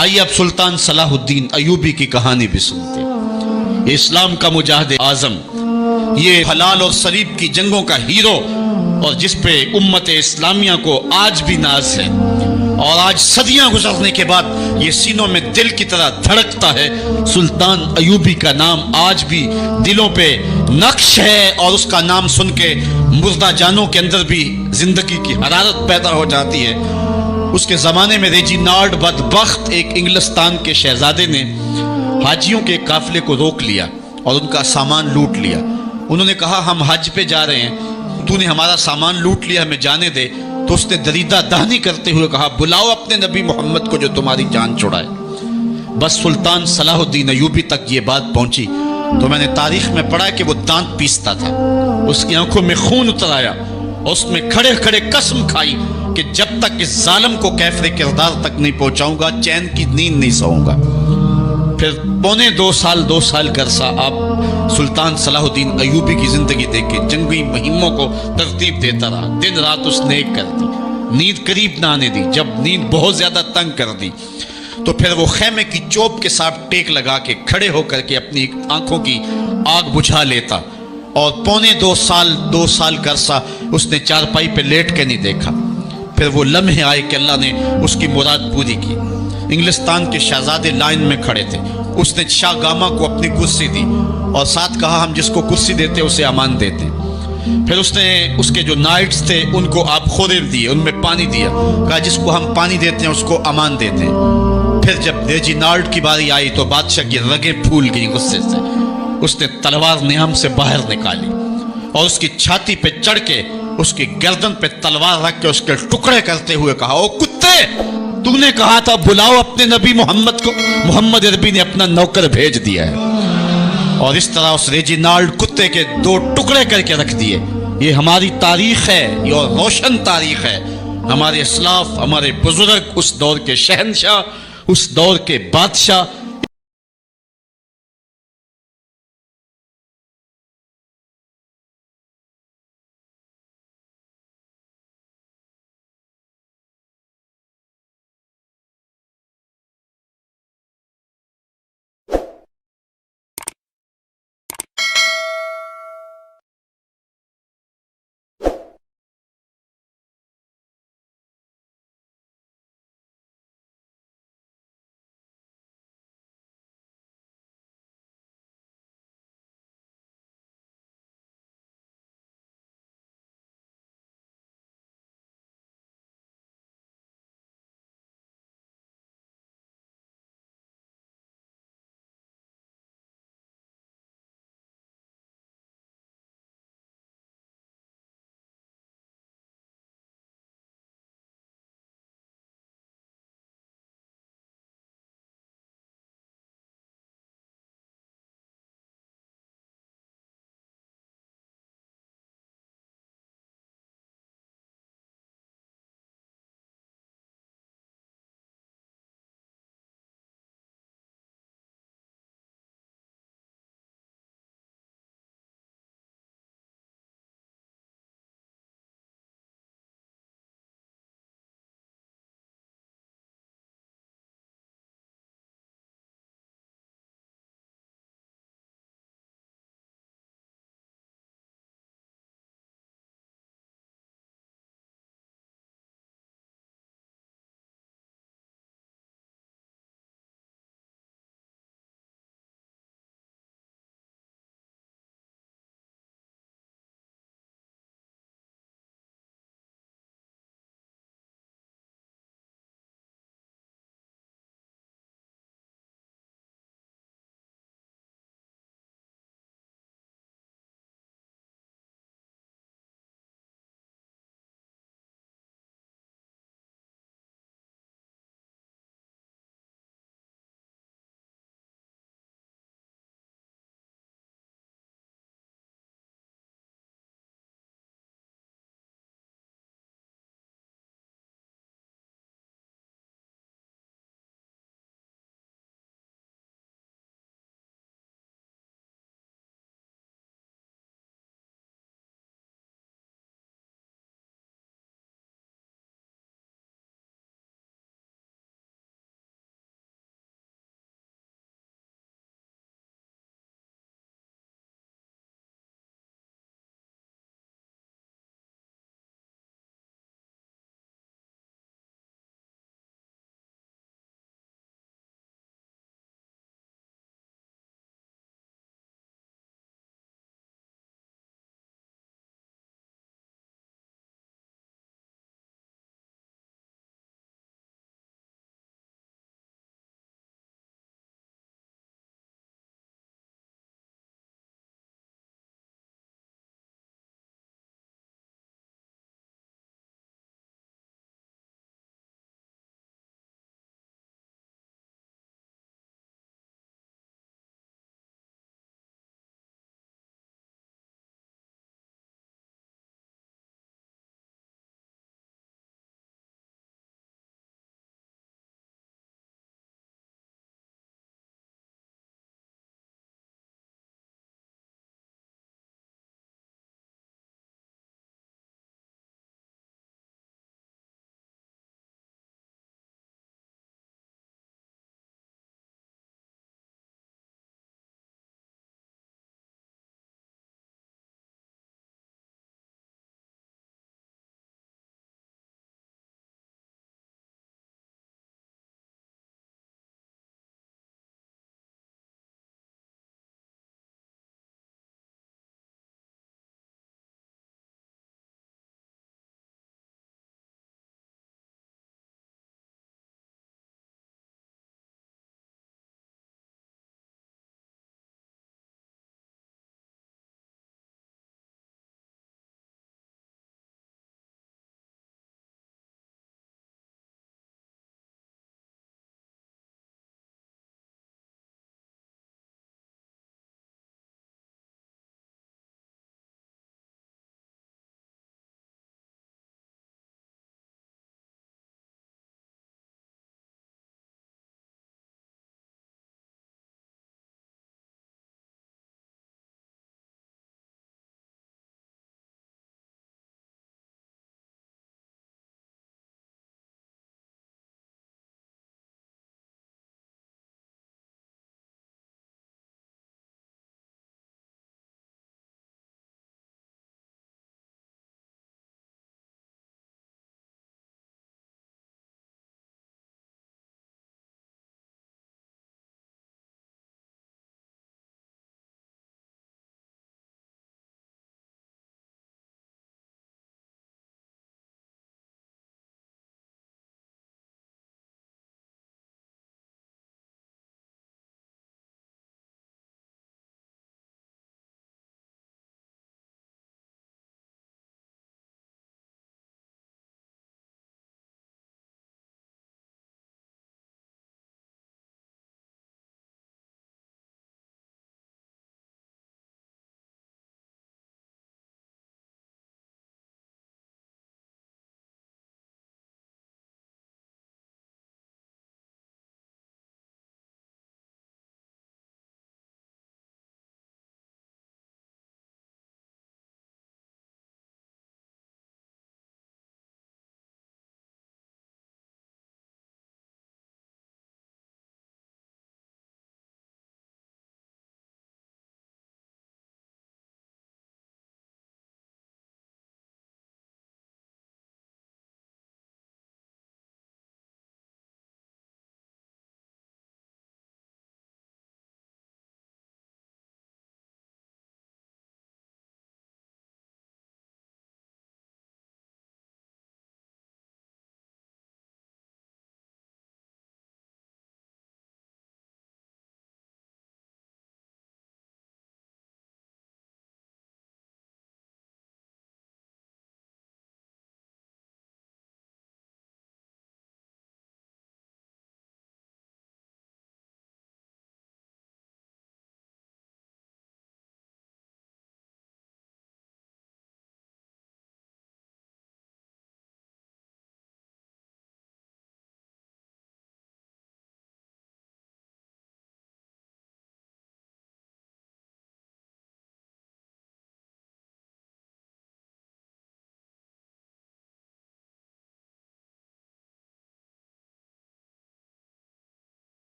آئیے اب سلطان صلاح الدین ایوبی کی کہانی بھی سنتے ہیں۔ یہ اسلام کا مجاہد اعظم، یہ حلال اور صلیب کی جنگوں کا ہیرو، اور جس پہ امت اسلامیہ کو آج بھی ناز ہے، اور آج صدیاں گزرنے کے بعد یہ سینوں میں دل کی طرح دھڑکتا ہے۔ سلطان ایوبی کا نام آج بھی دلوں پہ نقش ہے، اور اس کا نام سن کے مردہ جانوں کے اندر بھی زندگی کی حرارت پیدا ہو جاتی ہے۔ اس کے زمانے میں ریجینالڈ بدبخت ایک انگلستان کے شہزادے نے حاجیوں کے قافلے کو روک لیا اور ان کا سامان لوٹ لیا۔ انہوں نے کہا ہم حج پہ جا رہے ہیں، تو نے ہمارا سامان لوٹ لیا، ہمیں جانے دے۔ تو اس نے دریدہ دہنی کرتے ہوئے کہا بلاؤ اپنے نبی محمد کو جو تمہاری جان چھڑائے۔ بس سلطان صلاح الدین ایوبی تک یہ بات پہنچی تو میں نے تاریخ میں پڑھا کہ وہ دانت پیستا تھا، اس کی آنکھوں میں خون اتر آیا، اور اس میں کھڑے کھڑے قسم کھائی کہ جب تک اس ظالم کو کیفر کردار تک نہیں پہنچاؤں گا چین کی نیند نہیں سوؤں گا۔ پھر پونے دو سال کا عرصہ آپ سلطان صلاح الدین ایوبی کی زندگی دیکھ کے جنگی مہموں کو ترتیب دیتا رہا، دن رات اس نے ایک کر دی، نیند قریب نہ آنے دی۔ جب نیند بہت زیادہ تنگ کر دی تو پھر وہ خیمے کی چوب کے ساتھ ٹیک لگا کے کھڑے ہو کر کے اپنی آنکھوں کی آگ بجھا لیتا، اور پونے دو سال کا عرصہ اس نے چارپائی پہ لیٹ کے نہیں دیکھا۔ پھر وہ لمحے آئے کہ اللہ نے اس کی مراد پوری کی۔ انگلستان کے شہزادے لائن میں کھڑے تھے، اس نے شاہ گاما کو اپنی کرسی دی اور ساتھ کہا ہم جس کو کرسی دیتے اسے امان دیتے۔ پھر اس نے اس کے جو نائٹس تھے ان کو آپ خورب دیے، ان میں پانی دیا، کہا جس کو ہم پانی دیتے ہیں اس کو امان دیتے ہیں۔ پھر جب ریجینالڈ کی باری آئی تو بادشاہ کی رگیں پھول گئیں غصے سے، اس نے تلوار نیام سے باہر نکالی اور اس کی چھاتی پہ چڑھ کے اس کی گردن پہ تلوار رکھ کے اس کے ٹکڑے کرتے ہوئے کہا او کتے، تو نے کہا تھا بلاؤ اپنے نبی محمد کو، محمد عربی نے اپنا نوکر بھیج دیا ہے۔ اور اس طرح اس ریجینالڈ کتے کے دو ٹکڑے کر کے رکھ دیے۔ یہ ہماری تاریخ ہے، یہ روشن تاریخ ہے۔ ہمارے اسلاف، ہمارے بزرگ، اس دور کے شہنشاہ، اس دور کے بادشاہ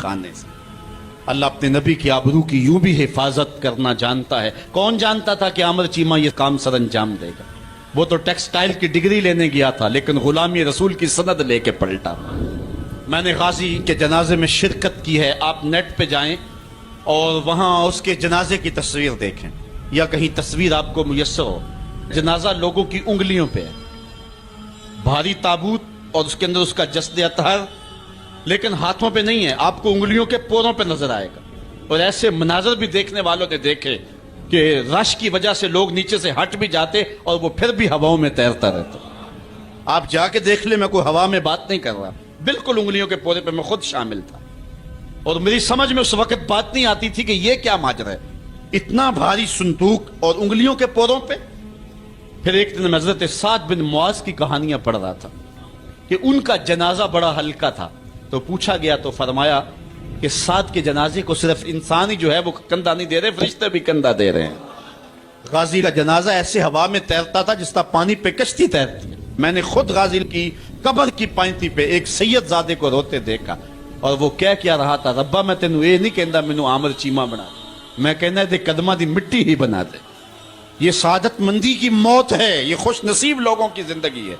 खाने से। अल्लाह अपने नबी की आबरू की यूं भी हिफाजत करना जानता है। कौन जानता था कि आमर चीमा ये काम सर अंजाम देगा? वो तो टेक्सटाइल की डिग्री लेने गया था, लेकिन गुलामी रसूल की सनद लेके पलटा। मैंने गाजी के जनाजे में शिरकत की है। आप नेट पे जाएं और वहां उसके जनाजे की तस्वीर देखें, या कहीं तस्वीर आपको मुयस्सर हो। जनाजा लोगों की उंगलियों पे है, भारी ताबूत और उसके अंदर उसका जस्द अतहर, लेकिन हाथों पे नहीं है, आपको उंगलियों के पोरों पे नजर आएगा। और ऐसे मनाजर भी देखने वालों ने देखे कि रश की वजह से लोग नीचे से हट भी जाते और वो फिर भी हवाओं में तैरता रहता। आप जाके देख ले, मैं कोई हवा में बात नहीं कर रहा, बिल्कुल उंगलियों के पोरे पे मैं खुद शामिल था। और मेरी समझ में उस वक्त बात नहीं आती थी कि ये क्या माजरा है, इतना भारी संदूक और उंगलियों के पोरों पे। फिर एक दिन हजरत साद बिन मुआज की कहानियां पढ़ रहा था कि उनका जनाजा बड़ा हल्का था। तो पूछा गया तो फरमाया कि साद के जनाजे को सिर्फ इंसान ही जो है वो कंधा नहीं दे रहे, फरिश्ते भी कंधा दे रहे हैं। गाजी का जनाजा ऐसे हवा में तैरता था जिस तरह पानी पे कश्ती तैरती है। मैंने खुद गाजी की कब्र की पांति पे एक सैयदजादे को रोते देखा, और वो कह क्या रहा था, रब्बा मैं तेनू ये नहीं कहता मैनू आमर चीमा बना दे, मैं कहना दे कदमा दी मिट्टी ही बना दे। ये सादत मंदी की मौत है, ये खुश नसीब लोगों की जिंदगी है।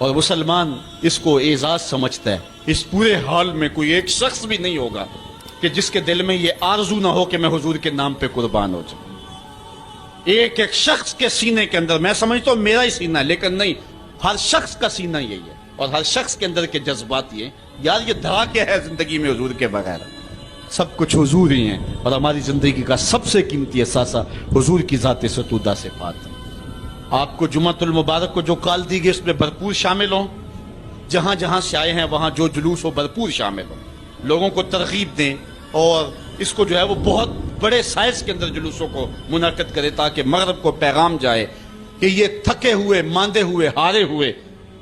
और मुसलमान इसको एजाज समझता है। इस पूरे हाल में कोई एक शख्स भी नहीं होगा कि जिसके दिल में ये आरजू ना हो कि मैं हुजूर के नाम पे कुर्बान हो जाऊं। एक एक शख्स के सीने के अंदर, मैं समझता हूं मेरा ही सीना, लेकिन नहीं, हर शख्स का सीना यही है, और हर शख्स के अंदर के जज्बात ये, यार ये धड़ा क्या है जिंदगी में हुजूर के बगैर, सब कुछ हुजूर ही है। और हमारी जिंदगी का सबसे कीमती एहसासा हुजूर की जात सतूदा से पात है। आपको जुम्मतुल मुबारक को जो कॉल दी गई उसमें भरपूर शामिल हो, जहां जहां से आए हैं वहां जो जुलूस हो भरपूर शामिल हो, लोगों को तरगीब दें, और इसको जो है वो बहुत बड़े साइज के अंदर जुलूसों को मुनक़िद करें, ताकि मगरब को पैगाम जाए कि ये थके हुए, मांदे हुए, हारे हुए,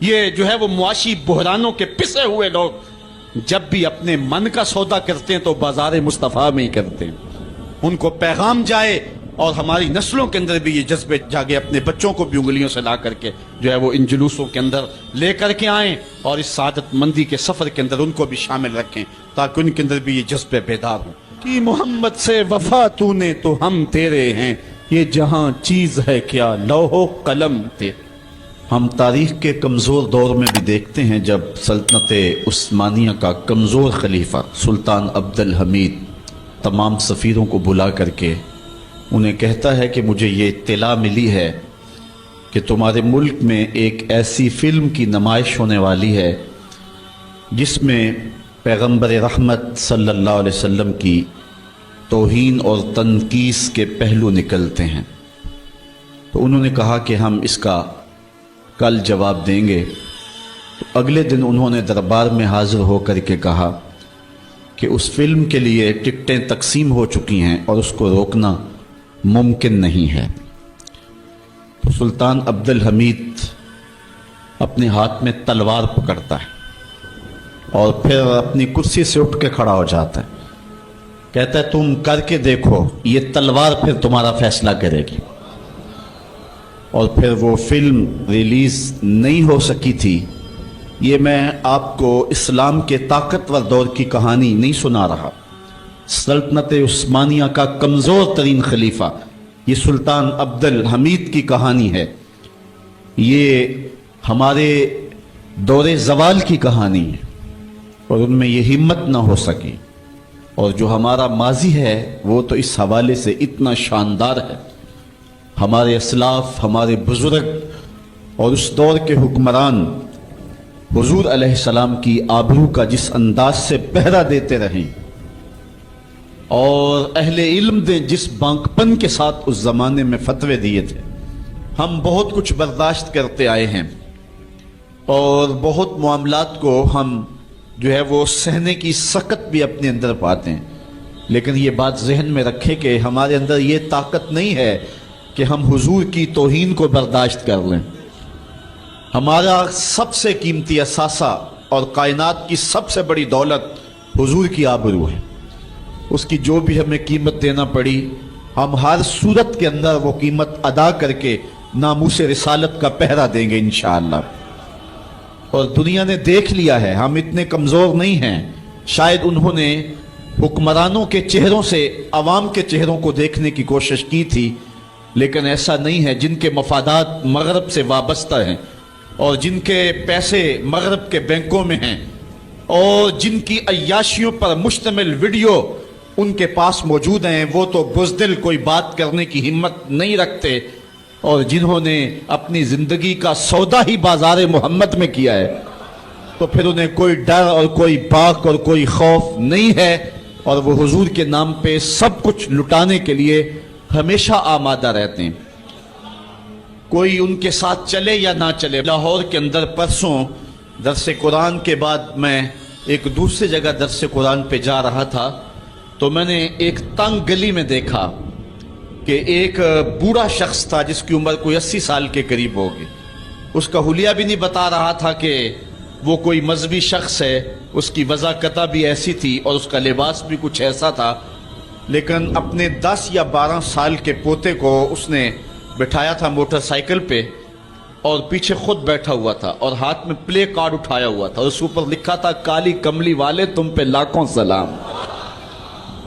ये जो है वो मुआशी बहरानों के पिसे हुए लोग जब भी अपने मन का सौदा करते हैं तो बाजार मुस्तफ़ा में ही करते हैं। उनको पैगाम जाए और हमारी नस्लों के अंदर भी ये जज्बे जागे, अपने बच्चों को भी उंगलियों से ला करके जो है वो इन जुलूसों के अंदर ले करके आएं, और इस सादत मंदी के सफर के अंदर उनको भी शामिल रखें, ताकि उनके अंदर भी ये जज्बे बेदार हों कि मोहम्मद से वफा तूने तो हम तेरे हैं, ये जहां चीज है क्या लौहो कलम तेरे। हम तारीख के कमज़ोर दौर में भी देखते हैं जब सल्तनत उस्मानिया का कमज़ोर खलीफा सुल्तान अब्दुल हमीद तमाम सफ़ीरों को बुला करके उन्हें कहता है कि मुझे ये इत्तला मिली है कि तुम्हारे मुल्क में एक ऐसी फिल्म की नुमाइश होने वाली है जिसमें पैगंबर रहमत सल्लल्लाहु अलैहि वसल्लम की तौहीन और तनकीस के पहलू निकलते हैं। तो उन्होंने कहा कि हम इसका कल जवाब देंगे। तो अगले दिन उन्होंने दरबार में हाजिर होकर के कहा कि उस फिल्म के लिए टिकटें तकसीम हो चुकी हैं और उसको रोकना मुमकिन नहीं है। तो सुल्तान अब्दुल हमीद अपने हाथ में तलवार पकड़ता है और फिर अपनी कुर्सी से उठ के खड़ा हो जाता है, कहता है तुम करके देखो, ये तलवार फिर तुम्हारा फैसला करेगी। और फिर वो फिल्म रिलीज नहीं हो सकी थी। ये मैं आपको इस्लाम के ताकतवर दौर की कहानी नहीं सुना रहा। सल्तनत उस्मानिया का कमज़ोर तरीन खलीफा ये सुल्तान अब्दुल हमीद की कहानी है। ये हमारे दौरे ज़वाल की कहानी है और उनमें ये हिम्मत ना हो सकी। और जो हमारा माजी है वो तो इस हवाले से इतना शानदार है। हमारे असलाफ, हमारे बुजुर्ग और उस दौर के हुक्मरान हुजूर अलैहिस्सलाम की आबरू का जिस अंदाज से पहरा देते रहे और अहले इल्म ने जिस बांकपन के साथ उस जमाने में फतवे दिए थे, हम बहुत कुछ बर्दाश्त करते आए हैं और बहुत मामलात को हम जो है वो सहने की सकत भी अपने अंदर पाते हैं। लेकिन ये बात जहन में रखें कि हमारे अंदर ये ताकत नहीं है कि हम हुजूर की तौहीन को बर्दाश्त कर लें। हमारा सबसे कीमती असासा और कायनात की सबसे बड़ी दौलत हुजूर की आबरू है। उसकी जो भी हमें कीमत देना पड़ी, हम हर सूरत के अंदर वो कीमत अदा करके नामूसे रिसालत का पहरा देंगे इंशाअल्लाह। और दुनिया ने देख लिया है हम इतने कमज़ोर नहीं हैं। शायद उन्होंने हुक्मरानों के चेहरों से अवाम के चेहरों को देखने की कोशिश की थी, लेकिन ऐसा नहीं है। जिनके मफादात मगरब से वाबस्ता हैं और जिनके पैसे मगरब के बैंकों में हैं और जिनकी अय्याशियों पर मुश्तमिल वीडियो उनके पास मौजूद हैं, वो तो बुज़दिल कोई बात करने की हिम्मत नहीं रखते। और जिन्होंने अपनी ज़िंदगी का सौदा ही बाज़ार मोहम्मद में किया है, तो फिर उन्हें कोई डर और कोई बाक और कोई खौफ नहीं है, और वो हुजूर के नाम पे सब कुछ लुटाने के लिए हमेशा आमादा रहते हैं। कोई उनके साथ चले या ना चले। लाहौर के अंदर परसों दरस कुरान के बाद मैं एक दूसरी जगह दरस कुरान पे जा रहा था, तो मैंने एक तंग गली में देखा कि एक बूढ़ा शख्स था जिसकी उम्र कोई 80 साल के करीब होगी। उसका हुलिया भी नहीं बता रहा था कि वो कोई मजहबी शख्स है, उसकी वज़ाकता भी ऐसी थी और उसका लिबास भी कुछ ऐसा था। लेकिन अपने 10 या 12 साल के पोते को उसने बिठाया था मोटरसाइकिल पे और पीछे खुद बैठा हुआ था और हाथ में प्ले कार्ड उठाया हुआ था और उसके ऊपर लिखा था, काली कमली वाले तुम पे लाखों सलाम।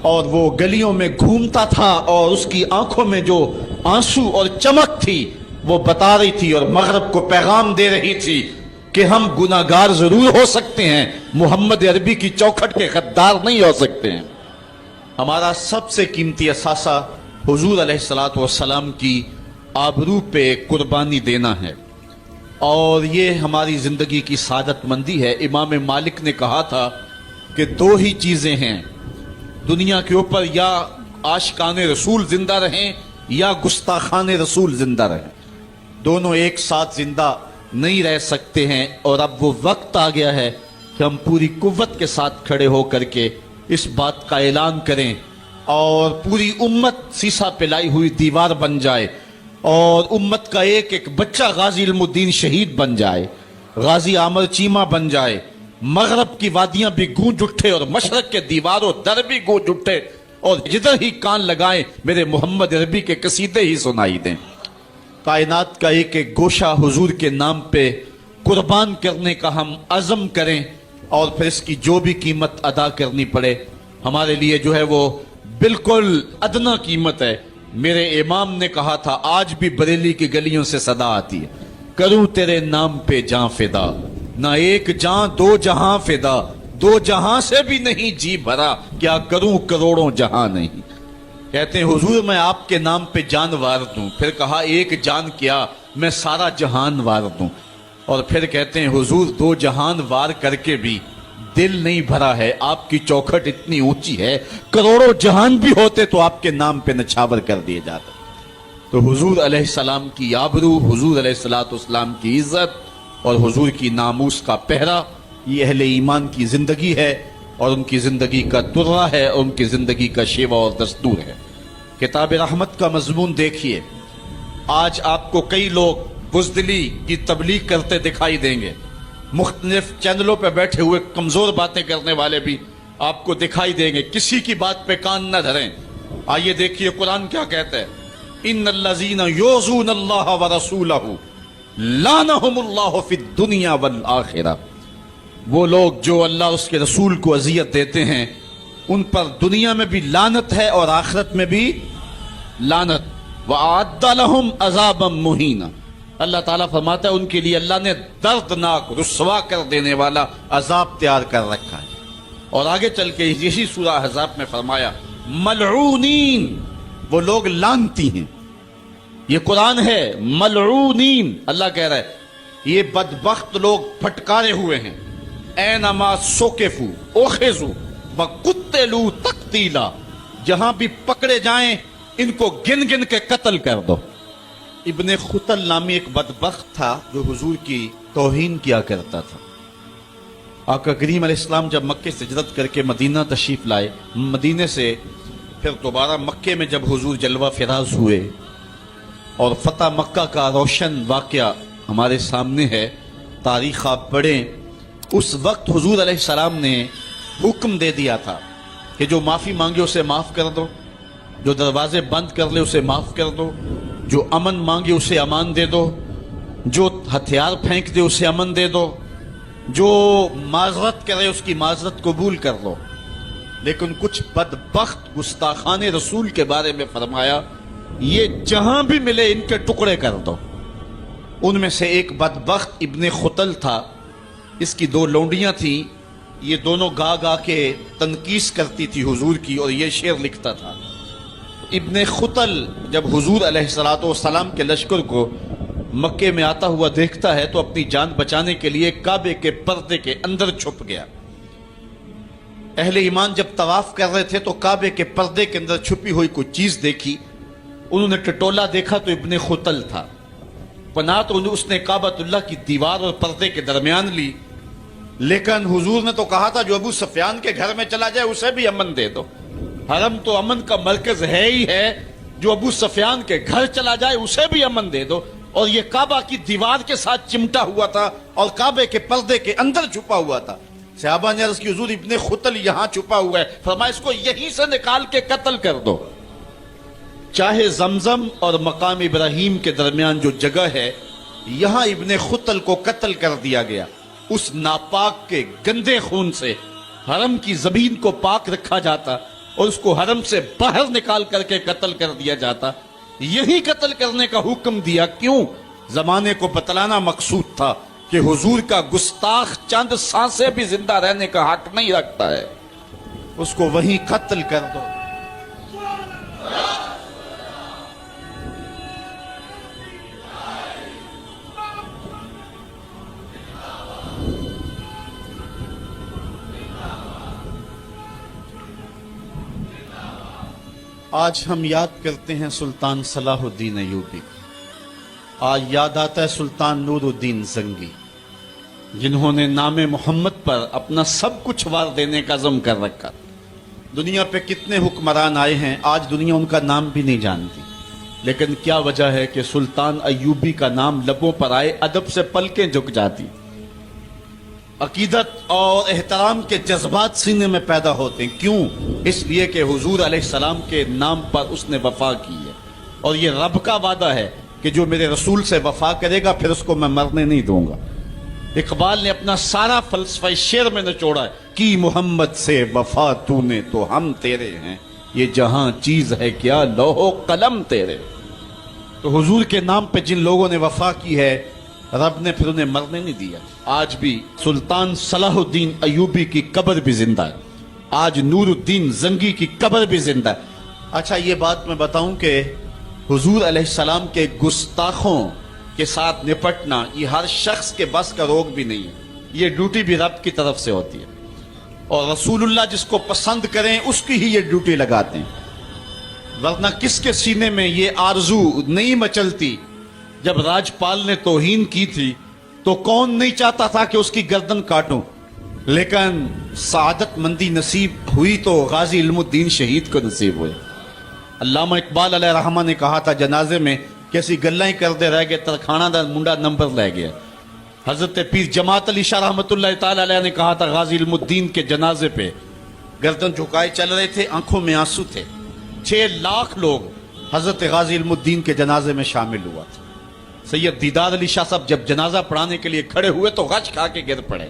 और वो गलियों में घूमता था और उसकी आंखों में जो आंसू और चमक थी वो बता रही थी और मगरब को पैगाम दे रही थी कि हम गुनाहगार जरूर हो सकते हैं, मोहम्मद अरबी की चौखट के गद्दार नहीं हो सकते हैं। हमारा सबसे कीमती असासा हुजूर अलैहिस्सलातु वस्सलाम की आबरू पे कुर्बानी देना है और ये हमारी जिंदगी की सादतमंदी है। इमाम मालिक ने कहा था कि दो ही चीजें हैं दुनिया के ऊपर, या आशिकाने रसूल जिंदा रहें या गुस्ताखाने रसूल जिंदा रहें, दोनों एक साथ जिंदा नहीं रह सकते हैं। और अब वो वक्त आ गया है कि हम पूरी कुव्वत के साथ खड़े होकर के इस बात का ऐलान करें और पूरी उम्मत सीसा पिलाई हुई दीवार बन जाए और उम्मत का एक एक बच्चा गाजी इल्मुद्दीन शहीद बन जाए, गाजी आमर चीमा बन जाए, मगरब की वादियां भी गूंज उठे और मशरक के दीवारों दर भी गूंज उठे और जिधर ही कान लगाएं मेरे मोहम्मद अरबी के कसीदे ही सुनाई दें। कायनात का एक एक गोशा हुजूर के नाम पे कुर्बान करने का हम अज़म करें और फिर इसकी जो भी कीमत अदा करनी पड़े हमारे लिए जो है वो बिल्कुल अदना कीमत है। मेरे इमाम ने कहा था, आज भी बरेली की गलियों से सदा आती है, करूं तेरे नाम पे जां फिदा, ना एक जां दो जहां फिदा, दो जहां से भी नहीं जी भरा, क्या करूं करोड़ों जहां नहीं। कहते हैं हुजूर मैं आपके नाम पे जान वार दूं, फिर कहा एक जान क्या मैं सारा जहान वार दूं, और फिर कहते हैं हुजूर दो जहान वार करके भी दिल नहीं भरा है, आपकी चौखट इतनी ऊंची है करोड़ों जहान भी होते तो आपके नाम पे नछावर कर दिए जाते। तो हुजूर अलैहिस्सलाम की आबरू, हुजूर अलैहिस्सलाम की इज्जत और हुजूर की नामूस का पहरा, ये अहले ईमान की जिंदगी है और उनकी जिंदगी का तुर्रा है और उनकी जिंदगी का शेवा और दस्तूर है। किताब रहमत का मजमून देखिए, आज आपको कई लोग बुज़दिली की तबलीग करते दिखाई देंगे, मुख्तलिफ चैनलों पर बैठे हुए कमजोर बातें करने वाले भी आपको दिखाई देंगे, किसी की बात पे कान न धरें। आइए देखिए कुरान क्या कहता है, इन्नल्लज़ीना युज़ूनल्लाह व रसूलहू लानहुमुल्लाहु फिद दुनिया वल आखिरा। वो लोग जो अल्लाह उसके रसूल को अजियत देते हैं उन पर दुनिया में भी लानत है और आखिरत में भी लानत। व अअद्द लहुम अज़ाबम मुहीना, अल्लाह ताला फरमाता है उनके लिए अल्लाह ने दर्दनाक रुस्वा कर देने वाला अजाब तैयार कर रखा है। और आगे चल के इसी सूरह अहज़ाब में फरमाया मलऊनीन, वो लोग लानती हैं। ये कुरान है, मलऊनीन अल्लाह कह रहा है ये बदबख्त लोग फटकारे हुए हैं। ऐनमा सोकेफू ओखेजू व कुत्तेलू तक्तीला, जहां भी पकड़े जाएं इनको गिन गिन के कत्ल कर दो। इब्ने खुतल नामी एक बदबख्त था जो हुजूर की तौहीन किया करता था। आका करीम अलैहिस्सलाम जब मक्के से हिजरत करके मदीना तशरीफ लाए, मदीने से फिर दोबारा मक्के में जब हुजूर जलवा फिराज हुए और फतह मक्का का रोशन वाक़या हमारे सामने है, तारीख आप पढ़ें, उस वक्त हुजूर अलैहिस्सलाम ने हुक्म दे दिया था कि जो माफ़ी मांगे उसे माफ़ कर दो, जो दरवाजे बंद कर ले उसे माफ़ कर दो, जो अमन मांगे उसे अमान दे दो, जो हथियार फेंक दे उसे अमन दे दो, जो माजरत करे उसकी माजरत कबूल कर लो। لیکن کچھ بدبخت گستاخان رسول کے بارے میں فرمایا یہ جہاں بھی ملے ان کے ٹکڑے کر دو۔ ان میں سے ایک بدبخت ابن خطل تھا، اس کی دو لونڈیاں تھیں، یہ دونوں گا گا کے تنقیس کرتی تھی حضور کی اور یہ شعر لکھتا تھا۔ ابن خطل جب حضور علیہ الصلوۃ والسلام کے لشکر کو مکے میں آتا ہوا دیکھتا ہے تو اپنی جان بچانے کے لیے کعبے کے پردے کے اندر چھپ گیا۔ اہل ایمان جب طواف کر رہے تھے تو کعبے کے پردے کے اندر چھپی ہوئی کوئی چیز دیکھی، انہوں نے ٹٹولا دیکھا تو ابن خطل تھا۔ پناہ تو اس نے کعبۃ اللہ کی دیوار اور پردے کے درمیان لی، لیکن حضور نے تو کہا تھا جو ابو سفیان کے گھر میں چلا جائے اسے بھی امن دے دو۔ حرم تو امن کا مرکز ہے ہی ہے، جو ابو سفیان کے گھر چلا جائے اسے بھی امن دے دو۔ اور یہ کعبہ کی دیوار کے ساتھ چمٹا ہوا تھا اور کعبے کے پردے کے اندر چھپا ہوا تھا۔ صحابہ نے عرض کی حضور ابن خطل یہاں چھپا ہوا ہے، فرمایا اس کو یہیں سے نکال کے قتل کر دو۔ چاہے زمزم اور مقام ابراہیم کے درمیان جو جگہ ہے یہاں ابن خطل کو قتل کر دیا گیا۔ اس ناپاک کے گندے خون سے حرم کی زمین کو پاک رکھا جاتا اور اس کو حرم سے باہر نکال کر کے قتل کر دیا جاتا۔ یہی قتل کرنے کا حکم دیا، کیوں؟ زمانے کو بتلانا مقصود تھا کہ حضور کا گستاخ چند سانسیں بھی زندہ رہنے کا حق نہیں رکھتا ہے، اس کو وہیں قتل کر دو۔ آج ہم یاد کرتے ہیں سلطان صلاح الدین ایوبی، آج یاد آتا ہے سلطان نور الدین زنگی، جنہوں نے نام محمد پر اپنا سب کچھ وار دینے کا عزم کر رکھا۔ دنیا پہ کتنے حکمران آئے ہیں، آج دنیا ان کا نام بھی نہیں جانتی، لیکن کیا وجہ ہے کہ سلطان ایوبی کا نام لبوں پر آئے ادب سے پلکیں جھک جاتی، عقیدت اور احترام کے جذبات سینے میں پیدا ہوتے ہیں۔ کیوں؟ اس لیے کہ حضور علیہ السلام کے نام پر اس نے وفا کی ہے، اور یہ رب کا وعدہ ہے کہ جو میرے رسول سے وفا کرے گا پھر اس کو میں مرنے نہیں دوں گا۔ اقبال نے اپنا سارا فلسفہ شعر میں نچوڑا ہے کہ محمد سے وفا تو نے تو ہم تیرے ہیں، یہ جہاں چیز ہے کیا لوح و قلم تیرے۔ تو حضور کے نام پہ جن لوگوں نے وفا کی ہے رب نے پھر انہیں مرنے نہیں دیا۔ آج بھی سلطان صلاح الدین ایوبی کی قبر بھی زندہ ہے، آج نور الدین زنگی کی قبر بھی زندہ ہے۔ اچھا یہ بات میں بتاؤں کہ حضور علیہ السلام کے گستاخوں کے ساتھ نپٹنا یہ ہر شخص کے بس کا روگ بھی نہیں ہے، یہ ڈیوٹی بھی رب کی طرف سے ہوتی ہے، اور رسول اللہ جس کو پسند کریں اس کی ہی یہ ڈیوٹی لگاتے ہیں، ورنہ کس کے سینے میں یہ آرزو نہیں مچلتی؟ جب راجپال نے توہین کی تھی تو کون نہیں چاہتا تھا کہ اس کی گردن کاٹوں، لیکن سعادت مندی نصیب ہوئی تو غازی علم الدین شہید کو نصیب ہوئے۔ علامہ اقبال علیہ رحمہ نے کہا تھا جنازے میں کیسی گلیں ہی کردے رہ گئے، ترکھانہ دا منڈا نمبر لے گیا۔ حضرت پیر جماعت علی شاہ رحمۃ اللہ تعالی علیہ نے کہا تھا غازی علم الدین کے جنازے پہ گردن جھکائے چل رہے تھے، آنکھوں میں آنسو تھے۔ 6 لاکھ لوگ حضرت غازی علم الدین کے جنازے میں شامل ہوا تھا۔ سید دیدار علی شاہ صاحب جب جنازہ پڑھانے کے لیے کھڑے ہوئے تو غش کھا کے گر پڑے۔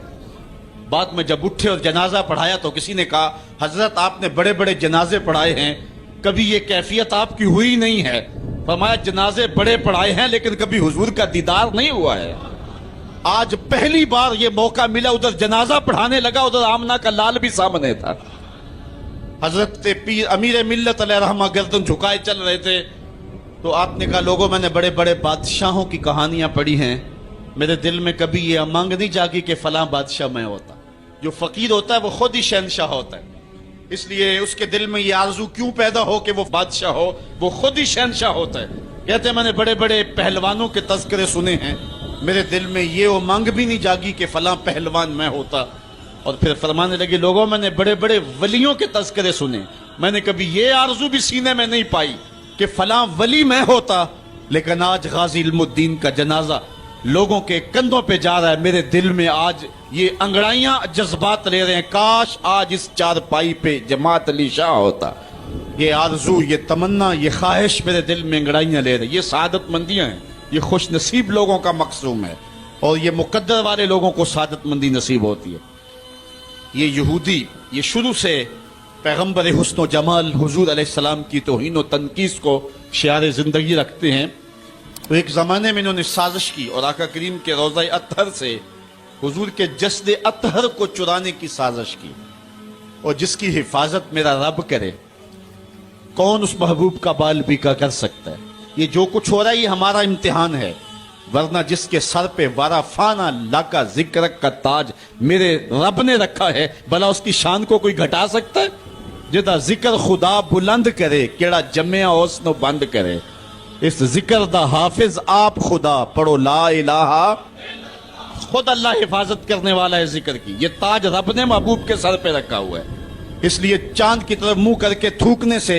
بعد میں جب اٹھے اور جنازہ پڑھایا تو کسی نے کہا حضرت آپ نے بڑے بڑے جنازے پڑھائے ہیں، کبھی یہ کیفیت آپ کی ہوئی نہیں ہے۔ فرمایا جنازے بڑے پڑھائے ہیں لیکن کبھی حضور کا دیدار نہیں ہوا ہے۔ آج پہلی بار یہ موقع ملا، ادھر جنازہ پڑھانے لگا، ادھر آمنہ کا لال بھی سامنے تھا۔ حضرت پیر امیر ملت علیہ رحمہ گردن جھکائے چل رہے تھے تو آپ نے کہا لوگوں میں نے بڑے بڑے بادشاہوں کی کہانیاں پڑھی ہیں، میرے دل میں کبھی یہ امنگ نہیں جاگی کہ فلاں بادشاہ میں ہوتا۔ جو فقیر ہوتا ہے وہ خود ہی شہنشاہ ہوتا ہے، اس لیے اس کے دل میں یہ آرزو کیوں پیدا ہو کہ وہ بادشاہ ہو، وہ خود ہی شہنشاہ ہوتا ہے۔ کہتے ہیں میں نے بڑے بڑے پہلوانوں کے تذکرے سنے ہیں، میرے دل میں یہ امنگ بھی نہیں جاگی کہ فلاں پہلوان میں ہوتا۔ اور پھر فرمانے لگے لوگوں میں نے بڑے بڑے ولیوں کے تذکرے سنے، میں نے کبھی یہ آرزو بھی سینے میں نہیں پائی کہ فلاں ولی میں ہوتا۔ لیکن آج غازی علم الدین کا جنازہ لوگوں کے کندھوں پہ جا رہا ہے، میرے دل میں آج یہ انگڑائیاں جذبات لے رہے ہیں، کاش آج اس چارپائی پہ جماعت علی شاہ ہوتا۔ یہ آرزو، یہ تمنا، یہ خواہش میرے دل میں انگڑائیاں لے رہے ہیں۔ یہ سعادت مندیاں ہیں، یہ خوش نصیب لوگوں کا مقصوم ہے، اور یہ مقدر والے لوگوں کو سعادت مندی نصیب ہوتی ہے۔ یہ یہودی یہ شروع سے पैगंबर हुस्न जमाल हुजूर अलैहिस्सलाम की तौहीन व तनकीस को शियार जिंदगी रखते हैं। तो एक ज़माने में इन्होंने साजिश की और आका करीम के रोज़ा अतहर से हुजूर के जस्द अतहर को चुराने की साजिश की, और जिसकी हिफाजत मेरा रब करे, कौन उस महबूब का बाल बीका कर सकता है। ये जो कुछ हो रहा है ये हमारा इम्तिहान है, वरना जिसके सर पे वाराफाना लाका जिक्र का ताज मेरे रब ने रखा है, भला उसकी शान को कोई घटा सकता है। जिदा जिक्र खुदा बुलंद करे, केड़ा जम्या उसनो बंद करे। इस जिक्र दा हाफिज आप खुदा, पढ़ो ला इलाहा, खुद अल्लाह हिफाजत करने वाला है जिक्र की। ये ताज रब ने महबूब के सर पे रखा हुआ है, इसलिए चांद की तरफ मुंह करके थूकने से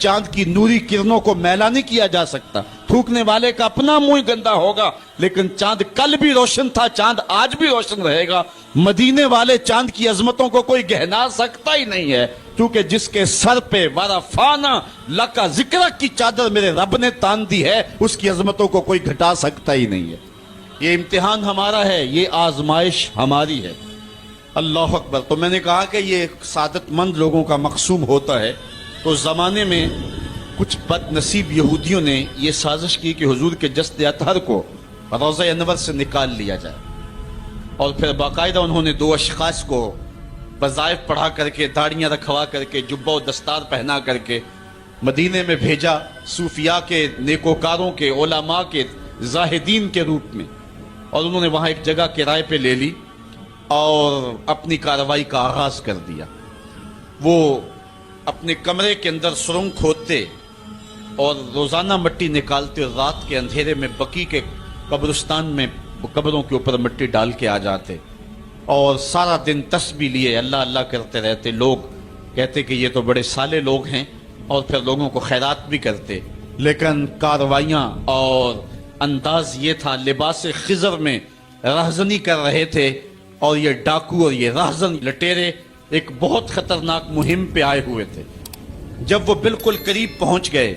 चांद की नूरी किरणों को मैला नहीं किया जा सकता। थूकने वाले का अपना मुंह गंदा होगा, लेकिन चांद कल भी रोशन था, चांद आज भी रोशन रहेगा। मदीने वाले चांद की अजमतों को कोई गहना सकता ही नहीं है, क्योंकि जिसके सर पे वाराफाना लका जिक्र की चादर मेरे रब ने तान दी है, उसकी अजमतों को कोई घटा सकता ही नहीं है। ये इम्तिहान हमारा है, ये आजमाइश हमारी है। अल्लाह अकबर। तो मैंने कहा कि ये सादतमंद लोगों का मकसूम होता है। तो ज़माने में कुछ बदनसीब यहूदियों ने यह साजिश की कि हुजूर के जस्द अतहर को रोज़ा अनवर से निकाल लिया जाए, और फिर बाकायदा उन्होंने दो अशखास को वज़ाइफ पढ़ा करके, दाढ़ियाँ रखवा करके, जुब्बा और दस्तार पहना करके मदीने में भेजा, सूफिया के, नेकोकारों के, उलमा के, जाहिदीन के रूप में। और उन्होंने वहाँ एक जगह किराए पे ले ली और अपनी कार्रवाई का आगाज़ कर दिया। वो अपने कमरे के अंदर सुरंग खोदते और रोज़ाना मिट्टी निकालते, और रात के अंधेरे में बकी के कब्रिस्तान में कब्रों के ऊपर मिट्टी डाल के आ जाते, और सारा दिन तस्बीह लिए अल्लाह अल्लाह करते रहते। लोग कहते कि ये तो बड़े साले लोग हैं, और फिर लोगों को खैरात भी करते। लेकिन कार्रवाइयाँ और अंदाज ये था, लिबास खिज़र में रहजनी कर रहे थे, और ये डाकू और ये रहजन लटेरे एक बहुत खतरनाक मुहिम पे आए हुए थे। जब वो बिल्कुल करीब पहुंच गए,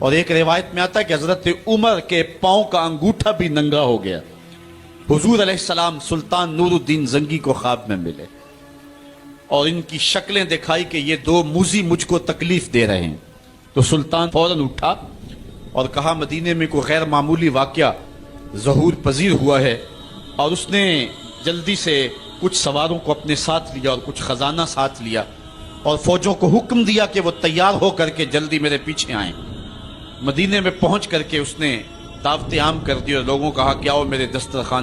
और एक रिवायत में आता है कि हजरत उमर के पांव का अंगूठा भी नंगा हो गया, हुजूर अलैहिस्सलाम सुल्तान नूरुद्दीन जंगी को ख्वाब में मिले, और इनकी शक्लें दिखाई कि ये दो मूजी मुझको तकलीफ दे रहे हैं। तो सुल्तान फौरन उठा और कहा, मदीने में कोई गैर मामूली वाक़या ज़हूर पजीर हुआ है। और उसने जल्दी से कुछ सवारों को अपने साथ लिया और कुछ खजाना साथ लिया, और फौजों को हुक्म दिया कि वो तैयार हो करके जल्दी मेरे पीछे आए। मदीने में पहुंच करके उसने दावत आम कर दी और लोगों को कहा कि आओ मेरे दस्तरखाने